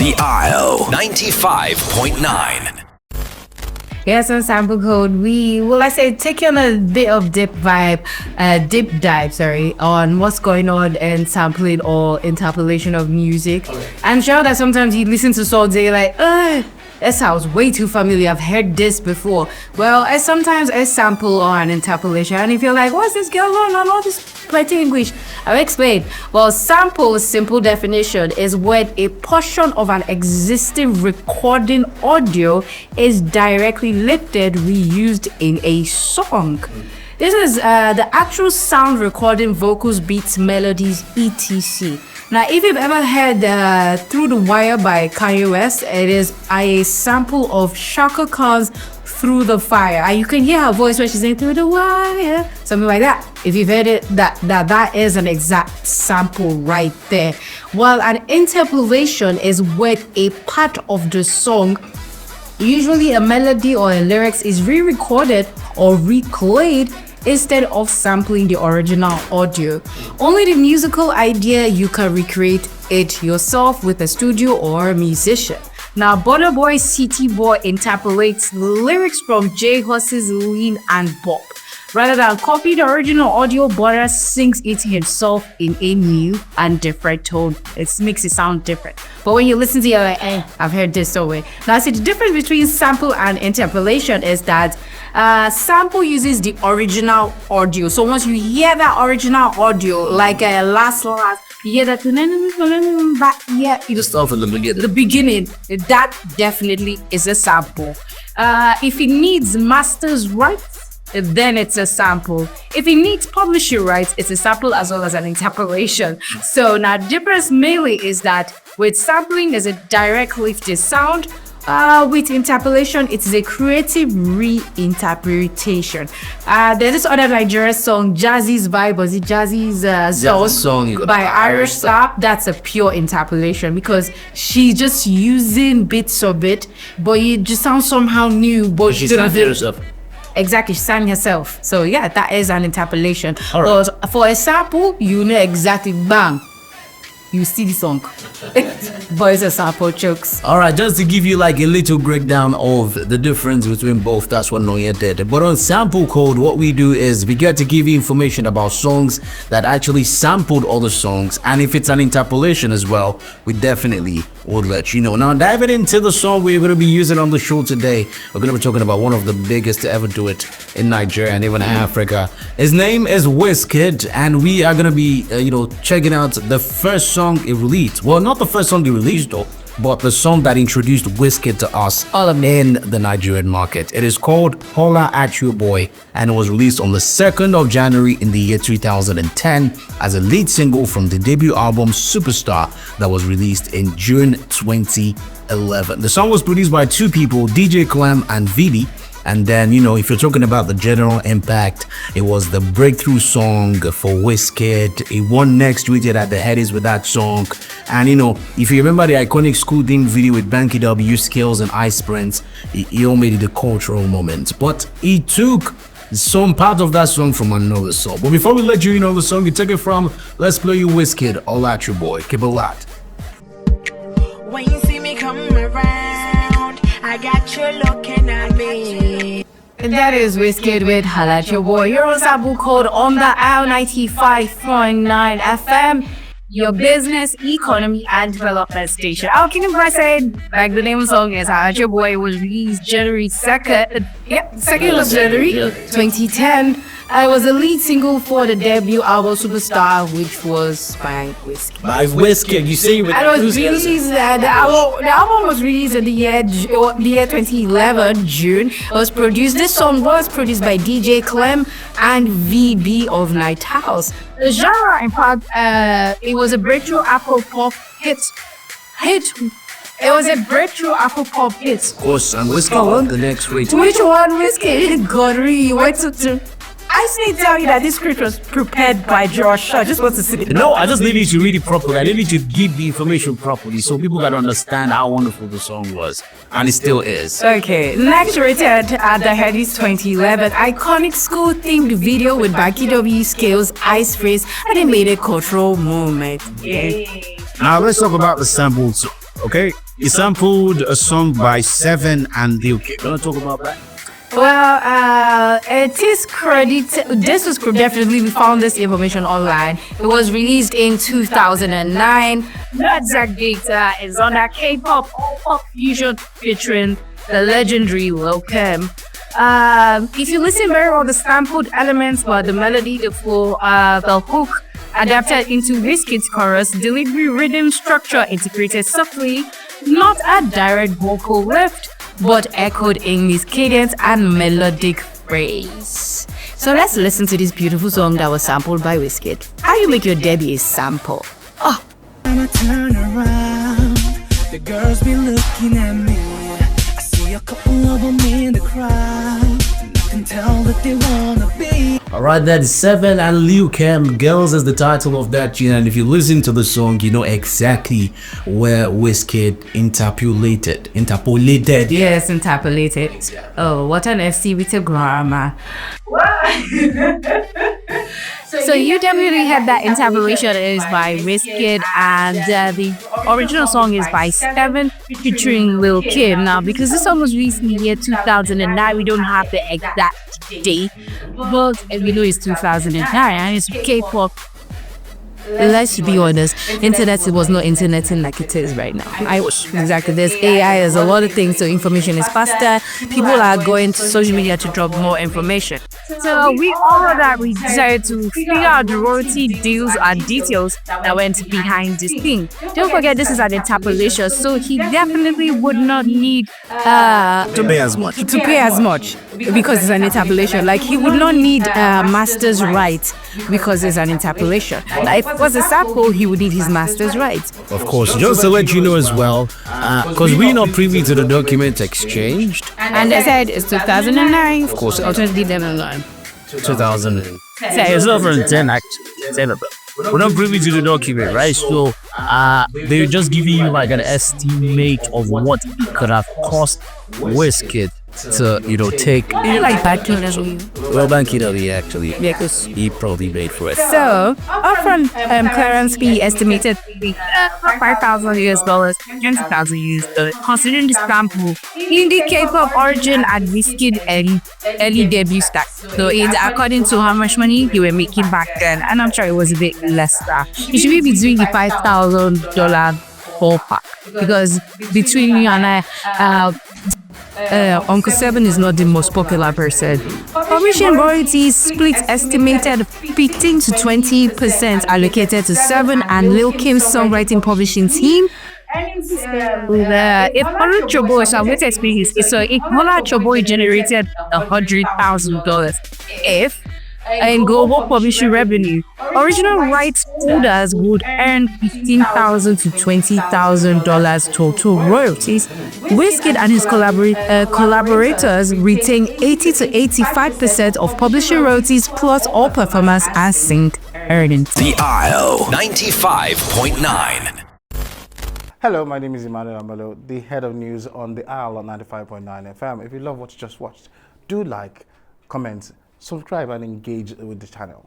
The Isle 95.9. Yes, on Sample Code, we will, I say, take you on a bit of deep dive, on what's going on and sampling or interpolation of music. Okay. I'm sure that sometimes you listen to songs and you're like, that sounds way too familiar. I've heard this before. Well, I sometimes sample or an interpolation, and if you're like, what's this going on all this plenty English? I'll explain. Well, sample, simple definition, is when a portion of an existing recording audio is directly lifted, reused in a song. This is the actual sound recording, vocals, beats, melodies, etc. Now, if you've ever heard Through the Wire by Kanye West, it is a sample of Shaka Khan's Through the Fire. And you can hear her voice when she's saying Through the Wire, something like that. If you've heard it, that is an exact sample right there. While an interpolation is when a part of the song, usually a melody or a lyrics, is re-recorded or replayed instead of sampling the original audio. Only the musical idea, you can recreate it yourself with a studio or a musician. Now, Burna Boy City Boy interpolates lyrics from J Huss's Lean and Bop. Rather than copy the original audio, Burna sings it himself in a new and different tone. It makes it sound different. But when you listen to it, you're like, I've heard this so way. Now, see, the difference between sample and interpolation is that sample uses the original audio. So once you hear that original audio, like last, you hear that, you just start from the beginning. The beginning, that definitely is a sample. If it needs master's rights, then it's a sample. If it needs publishing rights, it's a sample as well as an interpolation. So now the difference mainly is that with sampling, there's a direct lifted sound. With interpolation, it is a creative reinterpretation. There's this other Nigerian song, Jazzy's Vibe, was it Jazzy's song by Irish Slap? That's a pure interpolation because she's just using bits of it, but it just sounds somehow new. But she's not herself. Exactly, she sang herself. So yeah, that is an interpolation. All right. But for a sample, you know exactly, bang, you see the song. But it's a sample, jokes. All right, just to give you like a little breakdown of the difference between both, that's what Noya did. But on Sample Code, what we do is we get to give you information about songs that actually sampled other songs, and if it's an interpolation as well, we definitely would let you know. Now, diving into the song we're going to be using on the show today, we're going to be talking about one of the biggest to ever do it in Nigeria and even Africa. His name is Wizkid, and we are going to be, checking out the first song he released. Well, not the first song he released though, but the song that introduced Wizkid to us in the Nigerian market. It is called Holla At Your Boy, and it was released on the 2nd of January in the year 2010 as a lead single from the debut album Superstar that was released in June 2011. The song was produced by two people, DJ Clem and Vidi. And then, if you're talking about the general impact, it was the breakthrough song for Wizkid. He won next tweeted at the headies with that song. And, if you remember the iconic school theme video with Banky W, Skills, and Ice Prince, he all made it a cultural moment. But he took some part of that song from another song. But before we let you know the song you take it from, let's play you Wizkid, Holla At Your Boy. Keep it locked. When you see me come around, I got you looking at me. And that is Wizkid with Holla At Your Boy. You're on Sample Code on the Isle 95.9 FM, your business, economy, and development station. I'll keep it by saying, like the name of the song is, Holla At Your Boy. It was released January 2nd. Yep, 2nd of January 2010. It was a lead single for the debut album Superstar, which was by Wizkid. By Wizkid, you see, with and it was released. The album was released in the year 2011, June. It was produced. This song was produced by DJ Clem and VB of Night House. The genre, in fact, it was a breakthrough Afro pop hit. It was a breakthrough Afro pop hit. Of course, and Wizkid won the next week. Which one, Wizkid? Godry went to. I just need to tell you that this script was prepared by Josh. I just want to see it. No, I just need you to read it properly. I need you to give the information properly so people can understand how wonderful the song was. And it still is. Okay, next rated at the Headies 2011, iconic school-themed video with Banky W, Skills, Ice Freeze, and it made a cultural moment. Yay. Now let's talk about the samples Okay, he sampled a song by Seven and Lil Kim. You want to talk about that? Well, it is credited. This was definitely, we found this information online. It was released in 2009. The exact data is on that K-pop or pop fusion featuring the legendary Lil Kim. If you listen very well, the sampled elements, but the melody, the flow, the hook, adapted into Wizkid's chorus, delivery, rhythm, structure integrated softly, not a direct vocal lift, but echoed in his cadence and melodic phrase. So let's listen to this beautiful song that was sampled by Wizkid. How you make your debut is sample. Oh. I'ma turn around, the girls be looking at me. I see a couple of them in the crowd, and I can tell that they wanna be. Alright, that is Seven and Lil Kim. Girls is the title of that tune, and if you listen to the song, you know exactly where Wizkid interpolated. Yes, interpolated. Oh, what an FC with a grammar. So you definitely had that interpolation is by Wizkid, and the original song is by Seven featuring Lil Kim. Now, because this song was released in the year 2009, we don't have the exact date, but we know it's 2009 and it's K-pop. Let's be honest, internet was not interneting like it is right now. Exactly. There's AI, there's a lot of things, so information is faster. People are going to social media to drop more information. So we all know that we decided to figure out the royalty deals and details that went behind this thing. Don't forget, this is an interpolation, so he definitely would not need To pay as much. because it's an interpolation. Like, he would not need master's rights because it's an interpolation. Like, if it was a sample, he would need his master's rights. Of course, just to let you know as well, because we're not privy to the documents exchanged. And they said it's 2009. Of course, Alternatively, them online. 2000. It's not from 10 actually. We're not privy to the document, right? So they're just giving you like an estimate of what it could have cost Wizkid to, you know, take. You like Banking as well? Well, Banky actually. Yeah, because He probably paid for it. so upfront clearance fee estimated to be $5,000, 20,000 US. Considering the sample, indie K-pop origin and Wizkid early debut stack. So it's according to how much money you were making back then, and I'm sure it was a bit less. It should be between the $5,000 ballpark, because between you and I, Uncle Seven is not the most popular person. Publishing royalties split estimated 15 to 20% allocated to Seven and Lil Kim's songwriting publishing team. If Holla At Your Boy, so I'm going to explain this. So if Holla At Your Boy generated $100,000, if in global publishing revenue, original rights holders would earn $15,000 to $20,000 total royalties. Wizkid and his collaborators retain 80 to 85% of publishing royalties plus all performance and sync earnings. The Isle 95.9. Hello, my name is Emmanuel Amalo, the head of news on the Isle on 95.9 FM. If you love what you just watched, do like, comment, subscribe and engage with the channel.